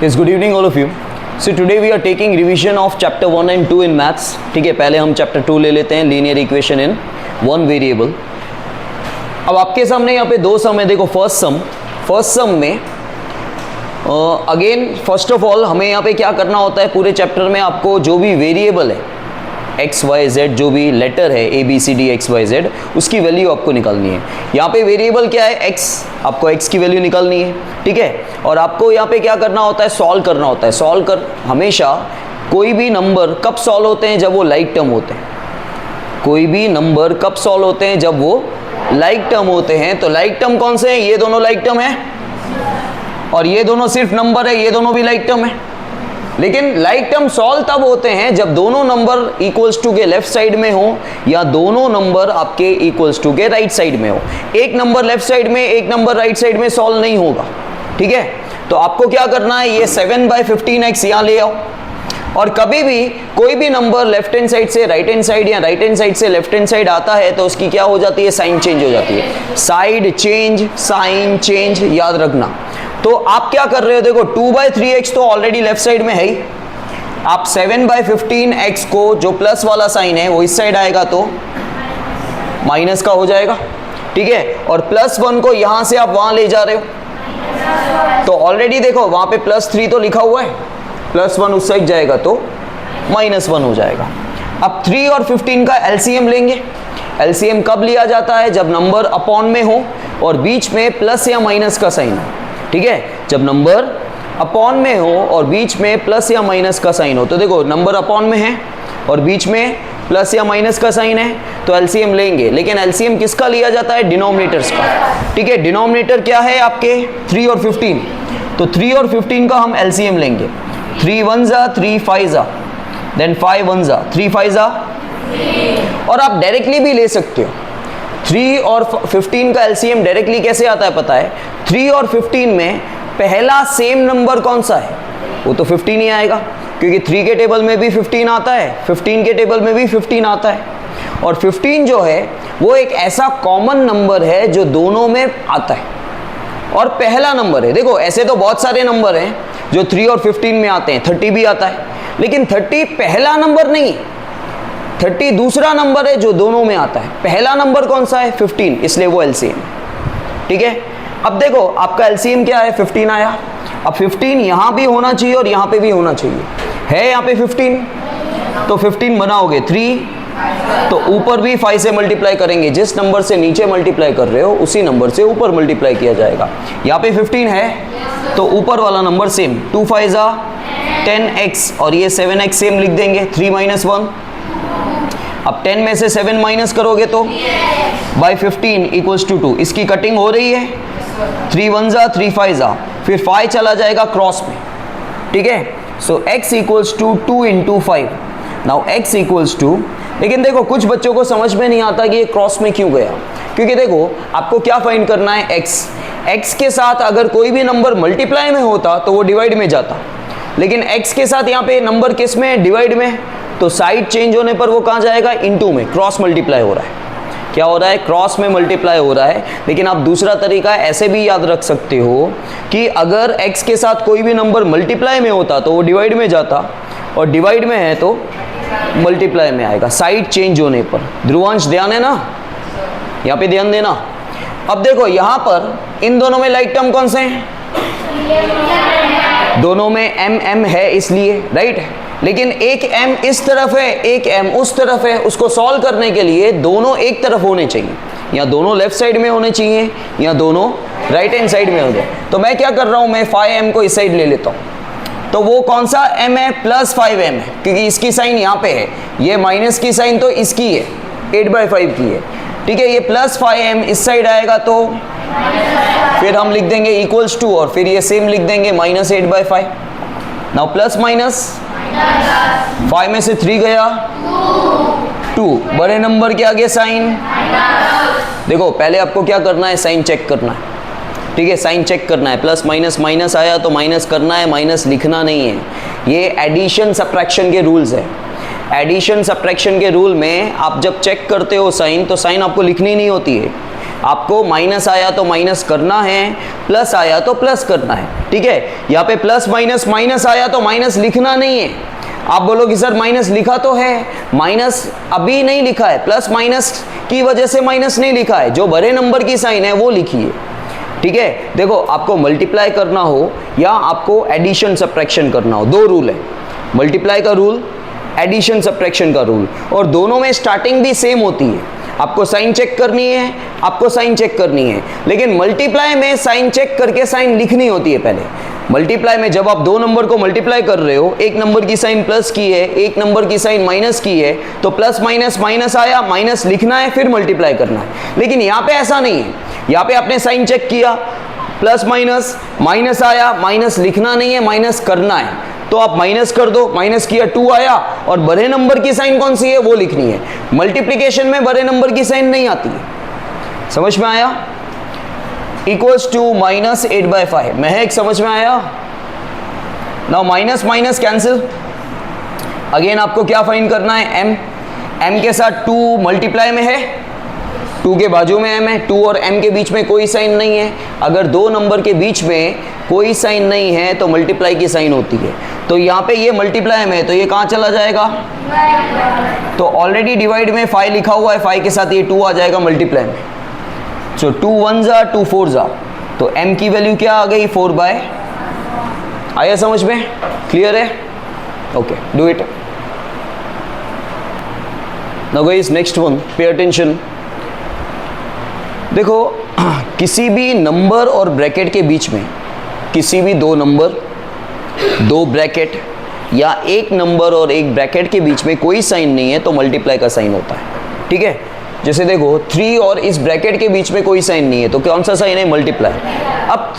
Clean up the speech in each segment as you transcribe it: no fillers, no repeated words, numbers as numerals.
Yes, good evening all of you. So today we are taking revision of chapter 1 and 2 in maths. ठीक है, पहले हम chapter 2 ले लेते हैं, linear equation in one variable. अब आपके सामने यहाँ पे दो सम है. देखो फर्स्ट सम में अगेन फर्स्ट ऑफ ऑल हमें यहाँ पे क्या करना होता है, पूरे चैप्टर में आपको जो भी वेरिएबल है एक्स वाई जेड, जो भी लेटर है A B C D X Y Z, उसकी वैल्यू आपको निकालनी है. यहाँ पे वेरिएबल क्या है, एक्स, आपको एक्स की वैल्यू निकालनी है. ठीक है, और आपको यहाँ पे क्या करना होता है, सॉल्व करना होता है. हमेशा कोई भी नंबर कब सॉल्व होते हैं, जब वो लाइक टर्म होते हैं. कोई भी नंबर कब सॉल्व होते हैं, जब वो लाइक टर्म होते हैं. तो लाइक टर्म कौन से हैं, ये दोनों लाइक टर्म है और ये दोनों सिर्फ नंबर है, ये दोनों भी लाइक टर्म है. लेकिन लाइक टर्म सॉल्व तब होते हैं जब दोनों नंबर इक्वल्स टू के लेफ्ट साइड में हो या दोनों नंबर आपके इक्वल्स टू के राइट साइड में हो. एक नंबर लेफ्ट साइड में, एक नंबर राइट साइड में सॉल्व नहीं होगा. ठीक है, तो आपको क्या करना है, ये 7/15x यहाँ ले आओ. और कभी भी कोई भी नंबर लेफ्ट हैंड साइड से राइट हैंड साइड या राइट हैंड साइड से लेफ्ट हैंड साइड आता है तो उसकी क्या हो जाती है, साइन चेंज हो जाती है. साइड चेंज, साइन चेंज, याद रखना. तो आप क्या कर रहे हो, देखो 2/3x तो ऑलरेडी लेफ्ट साइड में है ही. आप 7/15x को जो प्लस वाला साइन है वो इस साइड आएगा तो माइनस का हो जाएगा. ठीक है, और +1 को यहां से आप वहां ले जा रहे हो तो ऑलरेडी देखो वहां पे +3 तो लिखा हुआ है, +1 उस साइड जाएगा तो -1 हो जाएगा. अब 3 और 15 का एलसीएम लेंगे. एलसीएम कब लिया जाता है, जब नंबर अपॉन में हो और बीच में प्लस या माइनस का साइन हो. ठीक है, जब नंबर अपॉन में हो और बीच में प्लस या माइनस का साइन हो. तो देखो नंबर अपॉन में है और बीच में प्लस या माइनस का साइन है तो एलसीएम लेंगे. लेकिन एलसीएम किसका लिया जाता है, डिनोमिनेटर्स का. ठीक है, डिनोमिनेटर क्या है आपके 3 और 15, तो 3 और 15 का हम एलसीएम लेंगे. 3 1 जा, 3 5 जा, देन 5 1 जा, 3 5 जा. और आप डायरेक्टली भी ले सकते हो. 3 और 15 का एलसीएम डायरेक्टली कैसे आता है पता है, 3 और 15 में पहला सेम नंबर कौन सा है, वो तो 15 ही आएगा, क्योंकि 3 के टेबल में भी 15 आता है, 15 के टेबल में भी 15 आता है. और 15 जो है वो एक ऐसा कॉमन नंबर है जो दोनों में आता है और पहला नंबर है. देखो ऐसे तो बहुत सारे नंबर हैं जो 3 और 15 में आते हैं, 30 भी आता है, लेकिन 30 पहला नंबर नहीं, 30 दूसरा नंबर है जो दोनों में आता है. पहला नंबर कौन सा है, 15, इसलिए वो एलसीएम. ठीक है, अब देखो आपका एलसीएम क्या है, 15 आया. अब 15 यहां भी होना चाहिए और यहां पे भी होना चाहिए. है यहां पे 15, तो 15 बनाओगे 3, तो ऊपर भी 5 से मल्टीप्लाई करेंगे. जिस नंबर से नीचे मल्टीप्लाई कर रहे हो उसी नंबर से ऊपर मल्टीप्लाई किया जाएगा. यहाँ पे 15 है तो ऊपर वाला नंबर सेम, 2 5 जा 10x और ये 7x सेम लिख देंगे. 3 - 1, अब 10 में से 7 माइनस करोगे तो बाई 15 = 2. इसकी कटिंग हो रही है, 3 1 जा 3 5 जा, फिर 5 चला जाएगा क्रॉस में. ठीक है, सो x = 2 × 5. नाउ x = लेकिन देखो कुछ बच्चों को समझ में नहीं आता कि ये क्रॉस में क्यों गया, क्योंकि देखो आपको क्या फाइंड करना है, x के साथ अगर कोई भी नंबर मल्टीप्लाई में होता तो वो डिवाइड में जाता, लेकिन x के साथ यहाँ पे नंबर किस में, डिवाइड में, तो साइड चेंज होने पर वो कहाँ जाएगा, इनटू में. क्रॉस मल्टीप्लाई हो रहा है. क्या हो रहा है, क्रॉस में मल्टीप्लाई हो रहा है. लेकिन आप दूसरा तरीका ऐसे भी याद रख सकते हो कि अगर x के साथ कोई भी नंबर मल्टीप्लाई में होता तो वो डिवाइड में जाता, और डिवाइड में है तो मल्टीप्लाई में आएगा साइड चेंज होने पर. ध्रुवांश ध्यान है ना, यहाँ पे ध्यान देना. अब देखो यहाँ पर इन दोनों में लाइक टर्म कौन से हैं, दोनों में m है इसलिए, राइट. लेकिन एक m इस तरफ है, एक m उस तरफ है. उसको सॉल्व करने के लिए दोनों एक तरफ होने चाहिए, या दोनों लेफ्ट साइड में होने चाहिए या दोनों राइट हैंड साइड में हो जाए. तो मैं क्या कर रहा हूं, मैं 5m को इस साइड ले लेता हूं. तो वो कौन सा m है, +5m है, क्योंकि इसकी साइन यहाँ पे है, ये माइनस की साइन तो इसकी है, 8/5 की है. ठीक है, ये +5m इस साइड आएगा तो फिर हम लिख देंगे =2 और फिर ये सेम लिख देंगे -8/5. नाउ प्लस माइनस 5 में से 3 गया 2, बड़े नंबर के आगे साइन. देखो पहले आपको क्या करना है, साइन चेक करना है. ठीक है, साइन चेक करना है. प्लस माइनस, माइनस आया तो माइनस करना है, माइनस लिखना नहीं है. ये एडिशन सब्ट्रैक्शन के रूल्स है. एडिशन सब्ट्रैक्शन के रूल में आप जब चेक करते हो साइन, तो साइन आपको लिखनी नहीं होती है. आपको माइनस आया तो माइनस करना है, प्लस आया तो प्लस करना है, ठीक है। यहाँ पे प्लस माइनस, माइनस आया तो माइनस लिखना नहीं है। आप बोलोगे सर माइनस लिखा तो है, माइनस अभी नहीं लिखा है, प्लस माइनस की वजह से माइनस नहीं लिखा है, जो बड़े नंबर की साइन है वो लिखिए, ठीक है। देखो आपको मल्टीप्लाई करना हो या आपको एडिशन सब्ट्रैक्शन करना हो, दो रूल है, मल्टीप्लाई का रूल, एडिशन सब्ट्रैक्शन का रूल, और दोनों में स्टार्टिंग भी सेम होती है। आपको साइन चेक करनी है, आपको साइन चेक करनी है, लेकिन मल्टीप्लाई में साइन चेक करके साइन लिखनी होती है पहले। मल्टीप्लाई में जब आप दो नंबर को मल्टीप्लाई कर रहे हो, एक नंबर की साइन प्लस की है, एक नंबर की साइन माइनस की है, तो प्लस माइनस माइनस आया, माइनस लिखना है फिर मल्टीप्लाई करना है। लेकिन यहाँ पे ऐसा नहीं है, यहाँ पे आपने साइन चेक किया, प्लस माइनस, माइनस आया, माइनस लिखना नहीं है, माइनस करना है, तो आप माइनस कर दो, माइनस किया 2 आया, और बड़े नंबर की साइन कौन सी है वो लिखनी है। मल्टीप्लिकेशन में बड़े नंबर की साइन नहीं आती है, समझ में आया। इक्वल्स टू माइनस 8/5, महक समझ में आया। Now minus minus cancel, again आपको क्या फाइंड करना है, m, m के साथ 2 मल्टीप्लाई में है, 2 के बाजू में m है, 2 और m के बीच में कोई साइन नहीं है। अगर दो नंबर के बीच में कोई साइन नहीं है तो मल्टीप्लाई की साइन होती है। तो यहाँ पे ये मल्टीप्लाई में है तो ये कहाँ चला जाएगा, तो ऑलरेडी डिवाइड में 5 लिखा हुआ है, 5 के साथ ये 2 आ जाएगा मल्टीप्लाई में। सो 2 1 2 4 जा, तो m की वैल्यू क्या आ गई, 4/, आया समझ में, क्लियर है, okay do it. Now guys next one, pay attention. देखो किसी भी नंबर और ब्रैकेट के बीच में, किसी भी दो नंबर, दो ब्रैकेट या एक नंबर और एक ब्रैकेट के बीच में कोई साइन नहीं है तो मल्टीप्लाई का साइन होता है, ठीक है। जैसे देखो 3 और इस ब्रैकेट के बीच में कोई साइन नहीं है तो कौन सा साइन है, मल्टीप्लाई। अब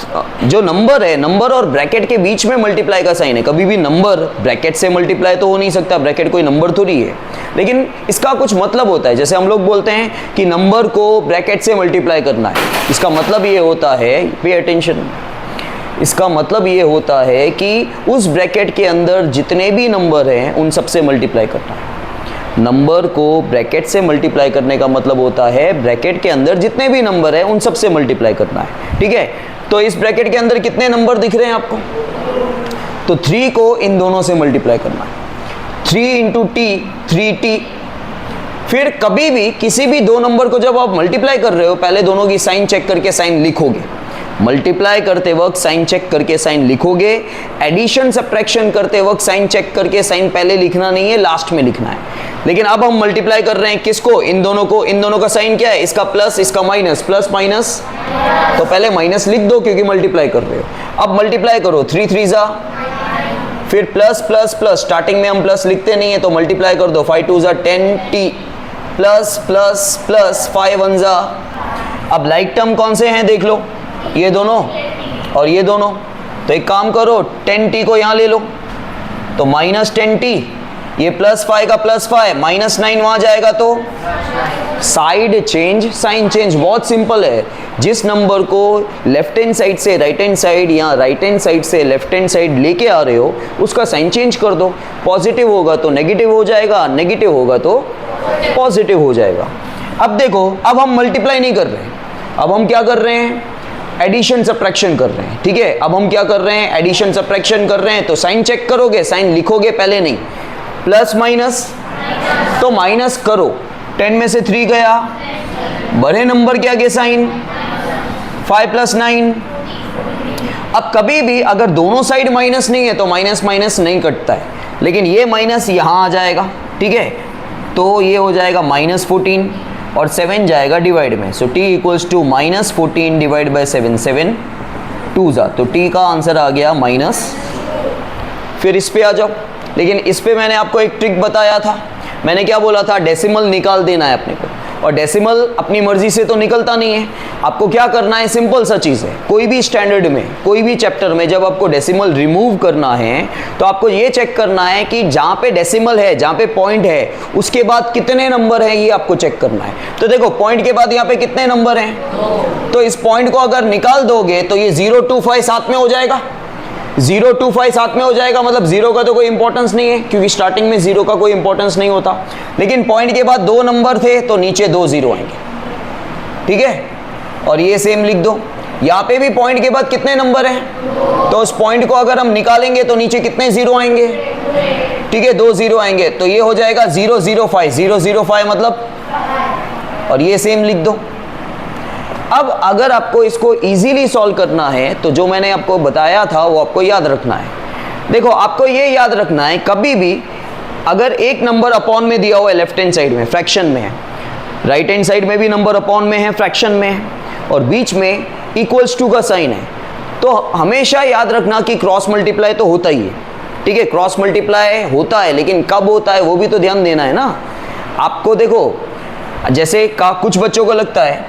जो नंबर है, नंबर और ब्रैकेट के बीच में मल्टीप्लाई का साइन है। कभी भी नंबर ब्रैकेट से मल्टीप्लाई तो हो नहीं सकता, ब्रैकेट कोई नंबर थोड़ी है, लेकिन इसका कुछ मतलब होता है। जैसे हम लोग बोलते हैं कि नंबर को ब्रैकेट से मल्टीप्लाई करना है, इसका मतलब ये होता है, पे अटेंशन, इसका मतलब ये होता है कि उस ब्रैकेट के अंदर जितने भी नंबर हैं उन सबसे मल्टीप्लाई करना है। नंबर को ब्रैकेट से मल्टीप्लाई करने का मतलब होता है ब्रैकेट के अंदर जितने भी नंबर हैं उन सबसे मल्टीप्लाई करना है, ठीक है। तो इस ब्रैकेट के अंदर कितने नंबर दिख रहे हैं आपको, तो 3 को इन दोनों से मल्टीप्लाई करना है, 3 × t 3t। फिर कभी भी किसी भी दो नंबर को जब आप मल्टीप्लाई कर रहे हो, पहले दोनों की साइन चेक करके साइन लिखोगे, मल्टीप्लाई करते वक्त साइन चेक करके साइन लिखोगे, एडिशन सब्ट्रैक्शन करते वक्त साइन चेक करके साइन पहले लिखना नहीं है, लास्ट में लिखना है। लेकिन अब हम मल्टीप्लाई कर रहे हैं किसको, इन दोनों को, इन दोनों का साइन क्या है, इसका प्लस इसका माइनस, प्लस माइनस, तो पहले माइनस लिख दो क्योंकि मल्टीप्लाई कर रहे हो। अब मल्टीप्लाई करो, 3 3 जा, फिर प्लस प्लस प्लस, स्टार्टिंग में हम प्लस लिखते नहीं है तो मल्टीप्लाई कर दो, 5 2 10t, प्लस प्लस प्लस 5 1 जा। अब लाइक टर्म कौन से हैं देख लो, ये दोनों और ये दोनों, तो एक काम करो 10t को यहाँ ले लो, तो माइनस 10t, ये +5 का +5, -9 वहाँ जाएगा तो साइड चेंज, साइन चेंज। बहुत सिंपल है, जिस नंबर को लेफ्ट हैंड साइड से राइट हैंड साइड या राइट हैंड साइड से लेफ्ट हैंड साइड लेके आ रहे हो उसका साइन चेंज कर दो। पॉजिटिव होगा तो नेगेटिव हो जाएगा, नेगेटिव होगा तो पॉजिटिव हो जाएगा। अब देखो, अब हम मल्टीप्लाई नहीं कर रहे हैं, अब हम क्या कर रहे हैं, एडिशन सब्ट्रैक्शन कर रहे हैं, ठीक है। अब हम क्या कर रहे हैं, एडिशन सब्ट्रैक्शन कर रहे हैं, तो साइन चेक करोगे, साइन लिखोगे पहले नहीं, प्लस माइनस, तो माइनस करो, 10 में से 3 गया, बड़े नंबर के आगे साइन 5 + 9। अब कभी भी अगर दोनों साइड माइनस नहीं है तो माइनस माइनस नहीं कटता है, लेकिन ये माइनस यहाँ आ जाएगा, ठीक है, तो ये हो जाएगा -14 और 7 जाएगा डिवाइड में, सो t = -14 डिवाइड बाई 7, 7 2 जा, तो t का आंसर आ गया माइनस। फिर इस पे आ जाओ, लेकिन इस पे मैंने आपको एक ट्रिक बताया था, मैंने क्या बोला था, डेसिमल निकाल देना है अपने को, और डेसिमल अपनी मर्जी से तो निकलता नहीं है। आपको क्या करना है, सिंपल सा चीज़ है, कोई भी स्टैंडर्ड में, कोई भी चैप्टर में जब आपको डेसिमल रिमूव करना है तो आपको ये चेक करना है कि जहाँ पे डेसिमल है, जहाँ पे पॉइंट है, उसके बाद कितने नंबर हैं, ये आपको चेक करना है। तो देखो पॉइंट के बाद यहाँ पे कितने नंबर हैं, तो इस पॉइंट को अगर निकाल दोगे तो ये 0 2 5 साथ में हो जाएगा, 0 2 5 साथ में हो जाएगा, मतलब 0 का तो कोई इंपॉर्टेंस नहीं है क्योंकि स्टार्टिंग में 0 का कोई इंपॉर्टेंस नहीं होता। लेकिन पॉइंट के बाद 2 नंबर थे तो नीचे 2 0 आएंगे, ठीक है। और ये सेम लिख दो। यहाँ पे भी पॉइंट के बाद कितने नंबर हैं, तो उस पॉइंट को अगर हम निकालेंगे तो नीचे कितने जीरो आएंगे, ठीक है 2 जीरो आएंगे, तो ये हो जाएगा 0 0 5, 0 0 5 मतलब, और ये सेम लिख दो। अब अगर आपको इसको इजीली सॉल्व करना है तो जो मैंने आपको बताया था वो आपको याद रखना है। देखो आपको ये याद रखना है, कभी भी अगर एक नंबर अपॉन में दिया हुआ है लेफ्ट हैंड साइड में, फ्रैक्शन में है, राइट हैंड साइड में भी नंबर अपॉन में है, फ्रैक्शन में है, और बीच में इक्वल्स टू का साइन है, तो हमेशा याद रखना कि क्रॉस मल्टीप्लाई तो होता ही है, ठीक है, क्रॉस मल्टीप्लाई होता है, लेकिन कब होता है वो भी तो ध्यान देना है ना आपको। देखो जैसे कुछ बच्चों को लगता है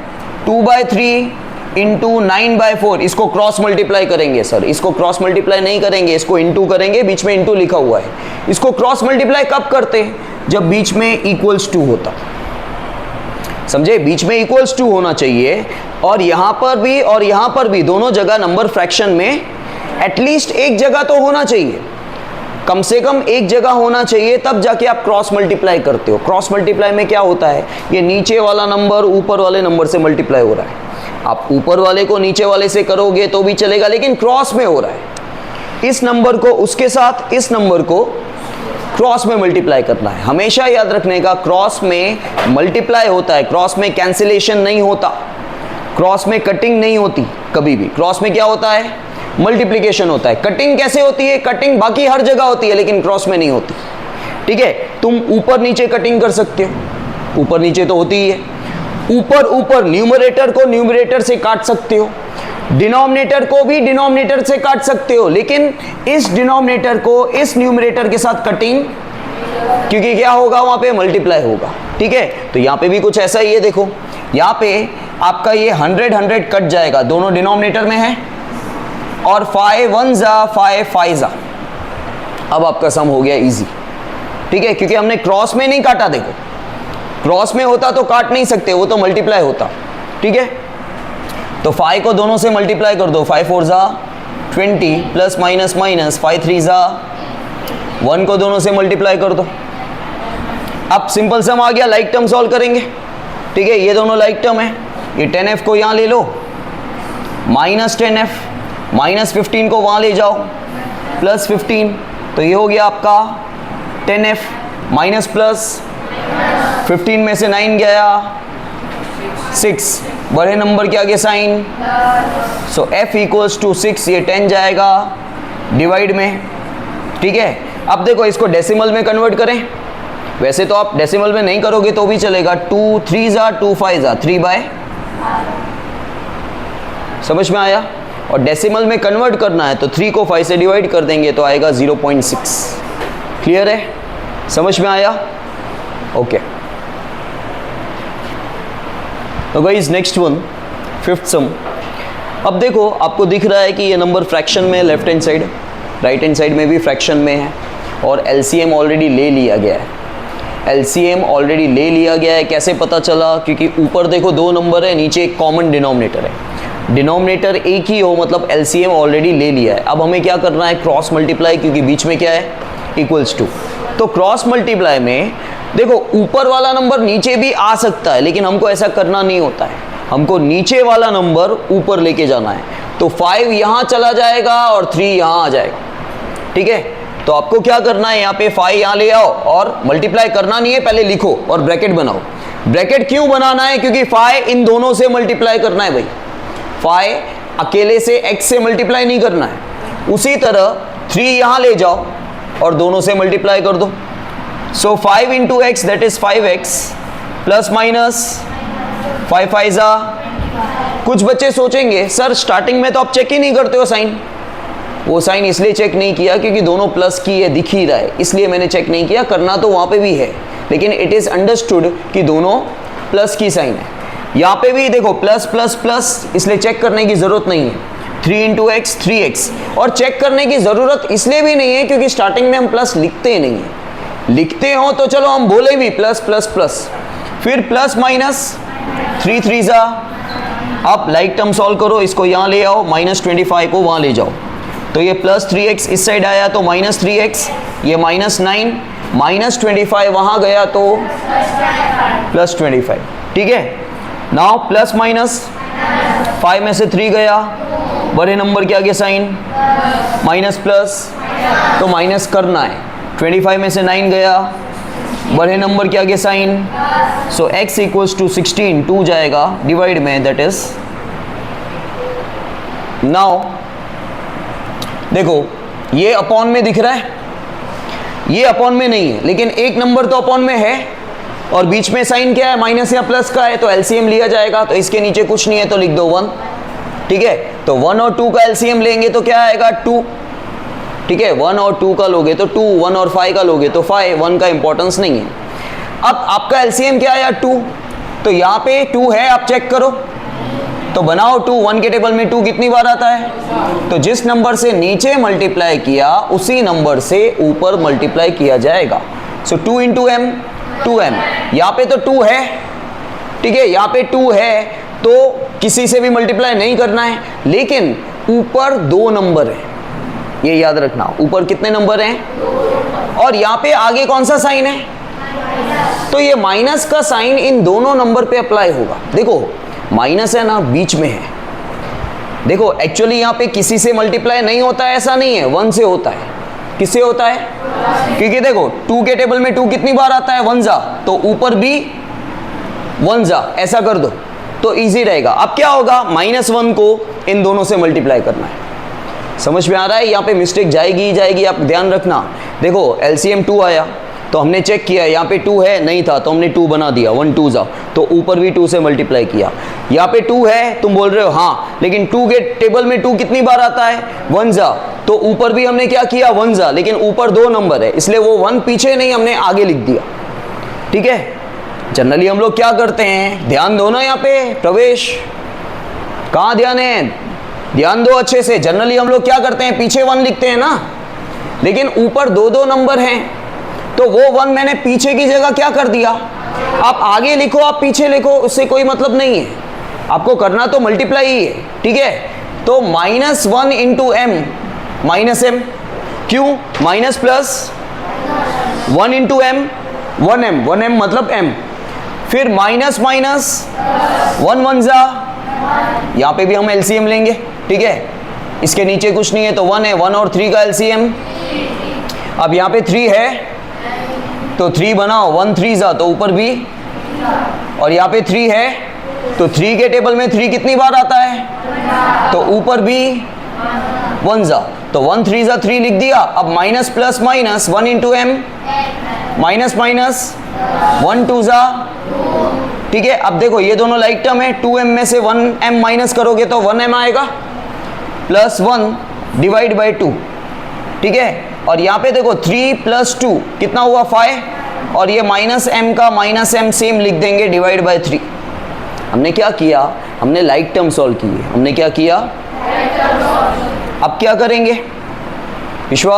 2/3 इंटू 9/4 इसको क्रॉस मल्टीप्लाई करेंगे, सर इसको क्रॉस मल्टीप्लाई नहीं करेंगे, इसको इंटू करेंगे, बीच में इंटू लिखा हुआ है। इसको क्रॉस मल्टीप्लाई कब करते हैं, जब बीच में इक्वल्स टू होता, समझे, बीच में इक्वल्स टू होना चाहिए, और यहां पर भी दोनों जगह नंबर फ्रैक्शन में एटलीस्ट एक जगह तो होना चाहिए, कम से कम एक जगह होना चाहिए, तब जाके आप क्रॉस मल्टीप्लाई करते हो। क्रॉस मल्टीप्लाई में क्या होता है, ये नीचे वाला नंबर ऊपर वाले नंबर से मल्टीप्लाई हो रहा है, आप ऊपर वाले को नीचे वाले से करोगे तो भी चलेगा, लेकिन क्रॉस में हो रहा है, इस नंबर को उसके साथ इस नंबर को क्रॉस में मल्टीप्लाई करना है। हमेशा याद रखने का, क्रॉस में मल्टीप्लाई होता है, क्रॉस में कैंसिलेशन नहीं होता, क्रॉस में कटिंग नहीं होती कभी भी, क्रॉस में क्या होता है, मल्टीप्लिकेशन होता है। कटिंग कैसे होती है, कटिंग बाकी हर जगह होती है लेकिन क्रॉस में नहीं होती, ठीक है। तुम ऊपर नीचे कटिंग कर सकते हो, ऊपर नीचे तो होती ही है, ऊपर न्यूमरेटर को न्यूमरेटर से काट सकते हो, डिनोमिनेटर को भी डिनोमिनेटर से काट सकते हो, लेकिन इस डिनोमिनेटर को इस न्यूमरेटर के साथ कटिंग, क्योंकि क्या होगा वहां पे मल्टीप्लाई होगा, ठीक है। तो यहाँ पे भी कुछ ऐसा ही है, देखो यहाँ पे आपका ये 100 कट जाएगा, दोनों डिनोमिनेटर में है, और 5 1 जा 5 5 जा, अब आपका सम हो गया इजी, ठीक है, क्योंकि हमने क्रॉस में नहीं काटा। देखो क्रॉस में होता तो काट नहीं सकते, वो तो मल्टीप्लाई होता, ठीक है। तो 5 को दोनों से मल्टीप्लाई कर दो, 5 4 जा 20 प्लस माइनस माइनस 5 3 जा 1 को दोनों से मल्टीप्लाई कर दो। अब सिंपल सम आ गया, लाइक टर्म सॉल्व करेंगे, ठीक है, ये दोनों लाइक टर्म है, ये 10f को यहाँ ले लो, माइनस 10f, माइनस 15 को वहाँ ले जाओ, प्लस 15, तो ये हो गया आपका 10f, माइनस प्लस 15 में से 9 गया 6, बड़े नंबर के आगे sign, so f equals to 6, ये 10 जाएगा डिवाइड में, ठीक है। अब देखो इसको डेसिमल में कन्वर्ट करें, वैसे तो आप डेसिमल में नहीं करोगे तो भी चलेगा, 2 3 जा 2 5 जा 3/, समझ में आया। और डेसिमल में कन्वर्ट करना है तो 3 को 5 से डिवाइड कर देंगे तो आएगा 0.6, क्लियर है, समझ में आया, ओके। तो गाइस नेक्स्ट वन, फिफ्थ सम। अब देखो आपको दिख रहा है कि ये नंबर फ्रैक्शन में left hand side, right hand side में भी फ्रैक्शन में है, और एलसीएम ऑलरेडी ले लिया गया है, एलसीएम ऑलरेडी ले लिया गया है। कैसे पता चला, क्योंकि ऊपर देखो 2 नंबर है, नीचे एक कॉमन डिनोमिनेटर है, डिनोमिनेटर एक ही हो मतलब एलसीएम ऑलरेडी ले लिया है। अब हमें क्या करना है, क्रॉस मल्टीप्लाई, क्योंकि बीच में क्या है, इक्वल्स टू। तो क्रॉस मल्टीप्लाई में देखो ऊपर वाला नंबर नीचे भी आ सकता है, लेकिन हमको ऐसा करना नहीं होता है, हमको नीचे वाला नंबर ऊपर लेके जाना है। तो 5 यहाँ चला जाएगा और 3 यहाँ आ जाएगा, ठीक है। तो आपको क्या करना है, यहाँ पे 5 यहाँ ले आओ, और मल्टीप्लाई करना नहीं है, पहले लिखो और ब्रैकेट बनाओ। ब्रैकेट क्यों बनाना है, क्योंकि 5 इन दोनों से मल्टीप्लाई करना है भाई, 5 अकेले से x से मल्टीप्लाई नहीं करना है। उसी तरह 3 यहाँ ले जाओ और दोनों से मल्टीप्लाई कर दो। सो 5 into x that is 5x plus minus 5 5 जा। कुछ बच्चे सोचेंगे सर स्टार्टिंग में तो आप चेक ही नहीं करते हो साइन। वो साइन इसलिए चेक नहीं किया क्योंकि दोनों प्लस की है, दिख ही रहा है, इसलिए मैंने चेक नहीं किया। करना तो वहाँ पे भी है, लेकिन इट इज़ अंडरस्टूड कि दोनों प्लस की साइन है। यहाँ पे भी देखो प्लस प्लस प्लस, इसलिए चेक करने की ज़रूरत नहीं है। 3 इंटू एक्स 3x, और चेक करने की ज़रूरत इसलिए भी नहीं है क्योंकि स्टार्टिंग में हम प्लस लिखते नहीं हैं। लिखते हो तो चलो हम बोले भी प्लस प्लस प्लस, फिर प्लस माइनस 3 3 जा। आप लाइक टर्म सॉल्व करो, इसको यहाँ ले आओ, माइनस 25 को वहाँ ले जाओ, तो ये प्लस 3x इस साइड आया तो माइनस 3x, ये माइनस 9, माइनस 25 वहाँ गया तो प्लस 25, ठीक है। नाउ प्लस माइनस 5 में से 3 गया, बड़े नंबर के आगे साइन माइनस प्लस, तो माइनस करना है। 25 में से 9 गया, बड़े नंबर के आगे sign, so x equals to 16, 2 जाएगा डिवाइड में, दैट इज। नाउ देखो ये अपॉन में दिख रहा है, ये अपॉन में नहीं है, लेकिन एक नंबर तो अपॉन में है और बीच में साइन क्या है, माइनस या प्लस का है, तो एलसीएम लिया जाएगा। तो इसके नीचे कुछ नहीं है तो लिख दो 1, ठीक है। तो 1 और 2 का एलसीएम लेंगे तो क्या आएगा 2, ठीक है। 1 और 2 का लोगे तो 2, 1 और 5 का लोगे तो 5, 1 का इंपॉर्टेंस नहीं है। अब आपका एलसीएम क्या आया 2, तो यहाँ पे 2 है, आप चेक करो तो बनाओ 2, 1 के टेबल में 2 कितनी बार आता है, तो जिस नंबर से नीचे मल्टीप्लाई किया उसी नंबर से ऊपर मल्टीप्लाई किया जाएगा। सो 2 इंटू एम, 2m, यहाँ पे तो 2 है, ठीक है, यहाँ पे 2 है तो किसी से भी मल्टीप्लाई नहीं करना है, लेकिन ऊपर 2 नंबर है, ये याद रखना, ऊपर कितने नंबर हैं, और यहाँ पे आगे कौन सा साइन है, तो ये माइनस का साइन इन दोनों नंबर पे अप्लाई होगा। देखो माइनस है ना, बीच में है, देखो एक्चुअली यहाँ पे किसी से मल्टीप्लाई नहीं होता है, ऐसा नहीं है, 1 से होता है। किससे होता है, क्योंकि देखो 2 के टेबल में 2 कितनी बार आता है, 1 जा, तो ऊपर भी 1 जा, ऐसा कर दो तो इजी रहेगा। अब क्या होगा, -1 को इन दोनों से मल्टीप्लाई करना है। समझ में आ रहा है, यहाँ पे मिस्टेक जाएगी ही जाएगी, आप ध्यान रखना। देखो एलसीएम 2 आया तो हमने चेक किया, यहाँ पे 2 है, नहीं था तो हमने 2 बना दिया, 1 2 जा, तो ऊपर भी 2 से मल्टीप्लाई किया। यहाँ पे 2 है, तुम बोल रहे हो हाँ, लेकिन 2 के टेबल में 2 कितनी बार आता है, 1 जा, तो ऊपर भी हमने क्या किया 1 जा, लेकिन ऊपर 2 नंबर है इसलिए वो 1 पीछे नहीं, हमने आगे लिख दिया, ठीक है। जनरली हम लोग क्या करते हैं, ध्यान दो ना यहाँ पे, प्रवेश कहाँ ध्यान है, ध्यान दो अच्छे से। जनरली हम लोग क्या करते हैं, पीछे 1 लिखते हैं ना, लेकिन ऊपर 2 नंबर हैं, तो वो 1 मैंने पीछे की जगह क्या कर दिया, आप आगे लिखो आप पीछे लिखो, उससे कोई मतलब नहीं है, आपको करना तो मल्टीप्लाई ही है, ठीक है। तो -1 इंटू एम, माइनस एम, क्यों, minus plus 1 into M, 1m, 1m मतलब m, फिर माइनस माइनस 1 1 जा, यहाँ पे भी हम एलसीएम लेंगे, ठीक है, इसके नीचे कुछ नहीं है तो 1 है, 1 और 3 का एलसीएम। अब यहाँ पे 3 है तो 3 बनाओ, 1 3 जा, तो ऊपर भी, और यहाँ पे 3 है तो 3 के टेबल में 3 कितनी बार आता है, तो ऊपर भी 1 जा, तो 1 3 जा 3 लिख दिया। अब minus plus minus 1 into M, minus minus 1 2 जा, ठीक है। अब देखो ये दोनों लाइक टर्म है, 2m में से 1m माइनस करोगे तो 1m आएगा, प्लस 1 डिवाइड बाई 2, ठीक है। और यहाँ पे देखो 3 + 2 कितना हुआ 5, और ये -m का -m सेम लिख देंगे डिवाइड बाय 3। हमने क्या किया, हमने लाइक टर्म सॉल्व किए, हमने क्या किया, अब क्या करेंगे विश्वा,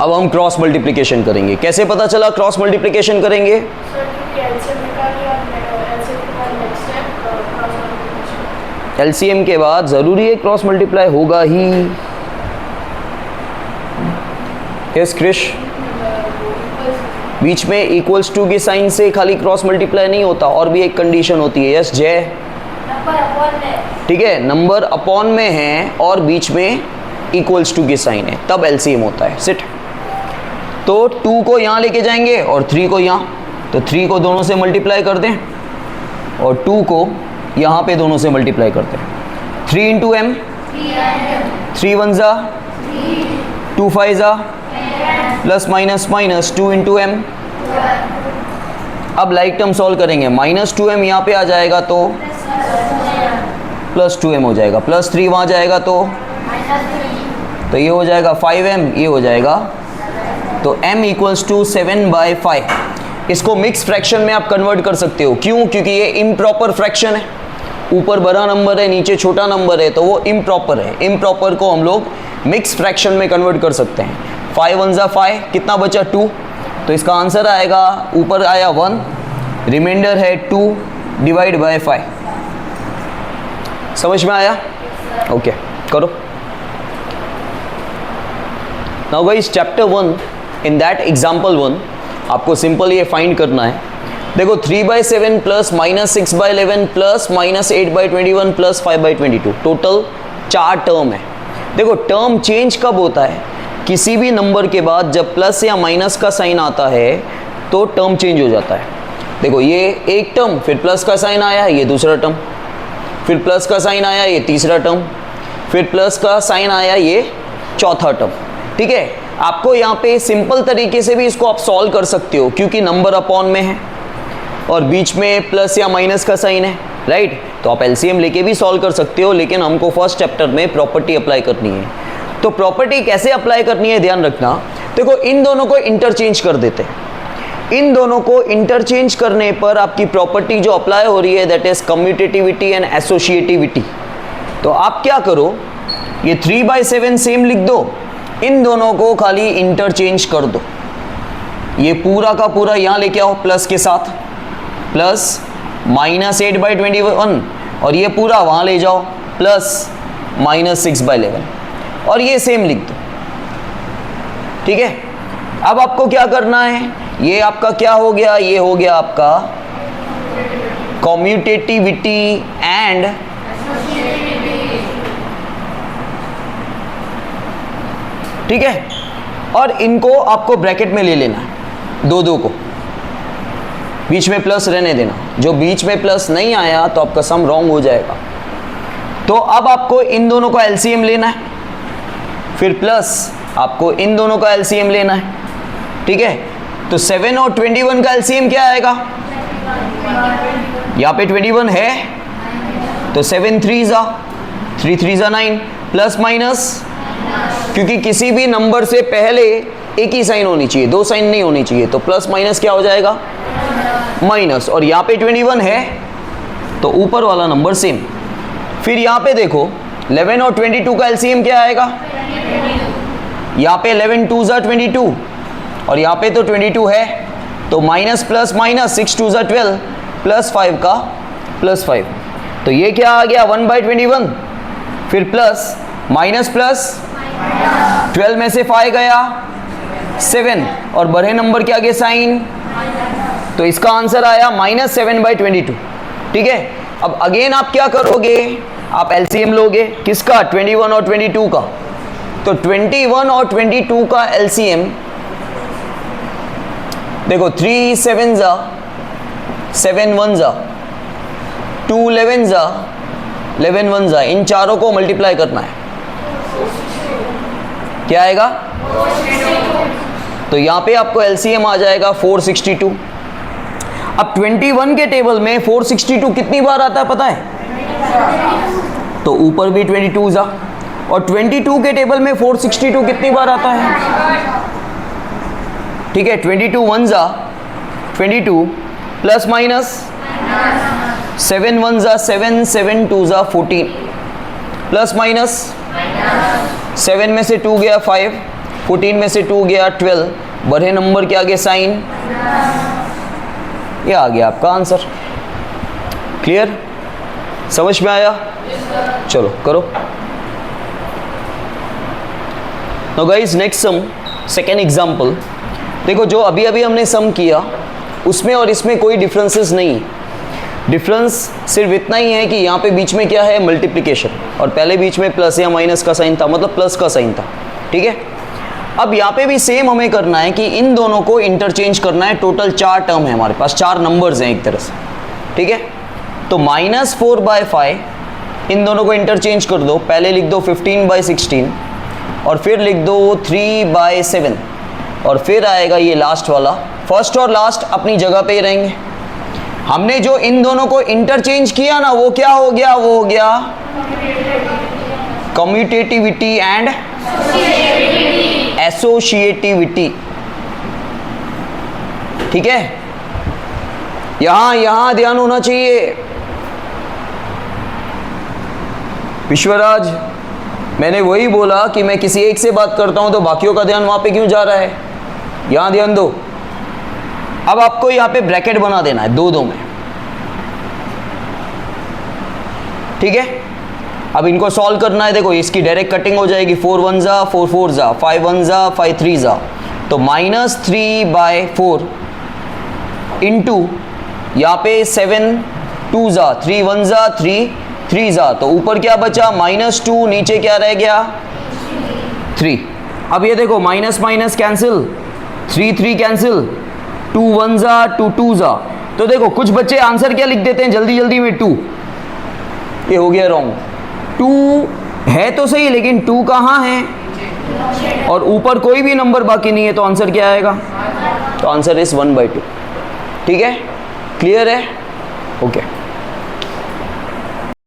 अब हम क्रॉस मल्टीप्लिकेशन करेंगे। कैसे पता चला क्रॉस मल्टीप्लिकेशन करेंगे, एलसीएम के बाद जरूरी है क्रॉस मल्टीप्लाई होगा ही। यस क्रिश, बीच में इक्वल्स टू के साइन से खाली क्रॉस मल्टीप्लाई नहीं होता, और भी एक कंडीशन होती है। यस जय, ठीक है, नंबर अपॉन में है और बीच में इक्वल्स टू के साइन है, तब एलसीएम होता है। सिट, तो 2 को यहाँ लेके जाएंगे और 3 को यहाँ, तो 3 को दोनों से मल्टीप्लाई कर दें और 2 को यहाँ पे दोनों से मल्टीप्लाई करते हैं। 3 इंटू एम, 3 1 जा, 2 5 जा, plus minus minus 2 into M. अब लाइक टर्म सॉल्व करेंगे, -2m यहाँ पे आ जाएगा तो +2m हो जाएगा, +3 वहाँ जाएगा तो ये हो जाएगा 5m, ये हो जाएगा, तो m इक्वल्स टू 7/5। इसको मिक्स फ्रैक्शन में आप कन्वर्ट कर सकते हो, क्यों, क्योंकि ये इम्प्रॉपर फ्रैक्शन है, ऊपर बड़ा नंबर है नीचे छोटा नंबर है, तो वो इम्प्रॉपर है। इम्प्रॉपर को हम लोग मिक्स फ्रैक्शन में कन्वर्ट कर सकते हैं। 5 1 जा 5, कितना बचा 2, तो इसका आंसर आएगा, ऊपर आया 1, रिमाइंडर है 2 डिवाइड बाय 5। समझ में आया, ओके करो। Now guys chapter 1, in that example 1 आपको सिंपल ये फाइंड करना है देखो 3/7 plus -6/11 plus -8/21 plus 5/22, total 4 term है। देखो टर्म चेंज कब होता है, किसी भी नंबर के बाद जब प्लस या माइनस का साइन आता है तो टर्म चेंज हो जाता है। देखो ये एक टर्म, फिर प्लस का साइन आया, ये दूसरा टर्म, फिर प्लस का साइन आया, ये तीसरा टर्म, फिर प्लस का साइन आया, ये चौथा टर्म। ठीक है, आपको यहाँ पे सिंपल तरीके से भी इसको आप सॉल्व कर सकते हो, क्योंकि नंबर अपॉन में है और बीच में प्लस या माइनस का साइन है, राइट। तो आप एलसीएम लेके भी सॉल्व कर सकते हो, लेकिन हमको फर्स्ट चैप्टर में प्रॉपर्टी अप्लाई करनी है। तो प्रॉपर्टी कैसे अप्लाई करनी है ध्यान रखना। देखो इन दोनों को इंटरचेंज कर देते हैं। इन दोनों को इंटरचेंज करने पर आपकी प्रॉपर्टी जो अप्लाई हो रही है that is commutativity and associativity. तो आप क्या करो, ये 3/7 सेम लिख दो, इन दोनों को खाली इंटरचेंज कर दो। ये पूरा का पूरा यहाँ लेके आओ प्लस के साथ, प्लस -8/21, और ये पूरा वहाँ ले जाओ प्लस -6/11, और ये सेम लिख दो। ठीक है, अब आपको क्या करना है, ये आपका क्या हो गया, ये हो गया आपका कम्यूटेटिविटी एंड ठीक है, और इनको आपको ब्रैकेट में ले लेना है, दो को बीच में प्लस रहने देना। जो बीच में प्लस नहीं आया तो आपका सम रॉन्ग हो जाएगा। तो अब आपको इन दोनों का एलसीएम लेना है, फिर प्लस आपको इन दोनों का एलसीएम लेना है। ठीक है, तो 7 और 21 का एलसीएम क्या आएगा, यहाँ पे 21 है तो 7 3 × 9 प्लस माइनस, क्योंकि किसी भी नंबर से पहले एक ही साइन होनी चाहिए, दो साइन नहीं होनी चाहिए, तो प्लस माइनस क्या हो जाएगा, माइनस। और यहाँ पे 21 है तो ऊपर वाला नंबर सेम। फिर यहाँ पे देखो 11 और 22 का एलसीएम क्या आएगा, यहाँ पे 11 2 × 22 और यहाँ पे तो 22 है, तो माइनस प्लस माइनस 6 2 × 12 प्लस 5 का प्लस 5, तो ये क्या आ गया 1/21। फिर प्लस माइनस प्लस 12 में से 5 गया 7, और बड़े नंबर के आगे साइन, तो इसका आंसर आया -7/22। ठीक है, अब अगेन आप क्या करोगे, आप एलसीएम लोगे किसका, 21 और 22 का। तो 21 और 22 का एलसीएम देखो 3 7 ज़ा 7 1 ज़ा 2 11 ज़ा 11 1 ज़ा, इन चारों को मल्टीप्लाई करना है, क्या आएगा, तो यहाँ पे आपको एलसीएम आ जाएगा 462। अब 21 के टेबल में 462 कितनी बार आता है पता है, तो ऊपर भी 22 ज़ा, और 22 के टेबल में 462 कितनी बार आता है, ठीक है, 22 1 ज़ा 22 प्लस माइनस 7 1 ज़ा 7 7 2 ज़ा 14 प्लस माइनस 7 में से 2 गया 5, 14 में से 2 गया 12, बड़े नंबर के आगे साइन, ये आ गया आपका आंसर। क्लियर, समझ में आया, चलो करो। Now guys next sum, second example. देखो जो अभी अभी हमने सम किया उसमें और इसमें कोई डिफरेंसेस नहीं, डिफरेंस सिर्फ इतना ही है कि यहाँ पे बीच में क्या है, मल्टीप्लिकेशन, और पहले बीच में प्लस या माइनस का साइन था, मतलब प्लस का साइन था। ठीक है, अब यहाँ पे भी सेम हमें करना है कि इन दोनों को इंटरचेंज करना है। टोटल 4 टर्म है हमारे पास, 4 नंबर्स हैं एक तरह से। ठीक है, तो -4/5 इन दोनों को इंटरचेंज कर दो, पहले लिख दो 15/16 और फिर लिख दो 3/7, और फिर आएगा ये लास्ट वाला। फर्स्ट और लास्ट अपनी जगह पे ही रहेंगे। हमने जो इन दोनों को इंटरचेंज किया ना, वो क्या हो गया, वो हो गया कम्यूटेटिविटी एंड एसोसिएटिविटी। ठीक है, यहां ध्यान होना चाहिए। विश्वराज, मैंने वही बोला कि मैं किसी एक से बात करता हूं तो बाकियों का ध्यान वहां पे क्यों जा रहा है, यहां ध्यान दो। अब आपको यहां पे ब्रैकेट बना देना है दो में। ठीक है, अब इनको सॉल्व करना है। देखो इसकी डायरेक्ट कटिंग हो जाएगी, 4 1 ज़ा 4 4 ज़ा 5 1 ज़ा 5 3 ज़ा, तो -3/4 इंटू यहाँ पे 7 2 ज़ा 3 1 ज़ा 3 3 ज़ा, तो ऊपर क्या बचा -2, नीचे क्या रह गया 3। अब ये देखो माइनस माइनस कैंसिल, 3 3 कैंसिल, 2 1 ज़ा 2 2 ज़ा। तो देखो कुछ बच्चे आंसर क्या लिख देते हैं जल्दी जल्दी में 2, ये हो गया रॉन्ग। 2 है तो सही लेकिन 2 कहाँ है, और ऊपर कोई भी नंबर बाकी नहीं है, तो आंसर क्या आएगा, तो आंसर इज 1/2। ठीक है, क्लियर है, ओके।